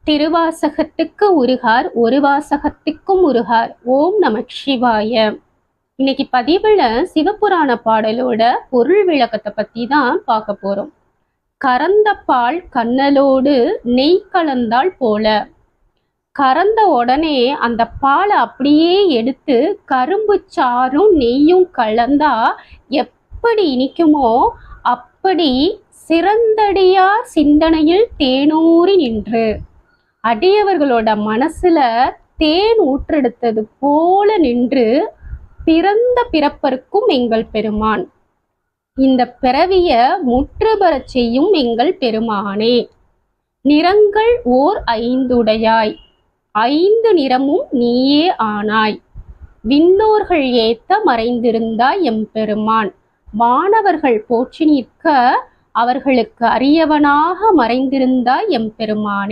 திருவாசகத்துக்கு உருகார் ஒரு வாசகத்துக்கும் உருகார். ஓம் நமச்சிவாய. இன்னைக்கு பதிவுல சிவபுராண பாடலோட பொருள் விளக்கத்தை பத்தி தான் பார்க்க போறோம். கறந்த பால் கண்ணலோடு நெய் கலந்தால் போல. கறந்த உடனே அந்த பாலை அப்படியே எடுத்து கரும்பு சாறும் நெய்யும் கலந்தா எப்படி இனிக்குமோ அப்படி சிறந்தடியார் சிந்தனையில் தேனூறி நின்று அடியவர்களோட மனசுல தேன் ஊற்றெடுத்தது போல நின்று பிறந்த பிறப்பருக்கும் எங்கள் பெருமான், இந்த பிறவிய முற்றுபெறச் செய்யும் எங்கள் பெருமானே. நிறங்கள் ஓர் ஐந்துடையாய், ஐந்து நிறமும் நீயே ஆனாய். விண்ணோர்கள் ஏத்த மறைந்திருந்தாய் எம்பெருமான். வானவர்கள் போற்றி நிற்க அவர்களுக்கு அரியவனாக மறைந்திருந்தாய் எம்பெருமானே.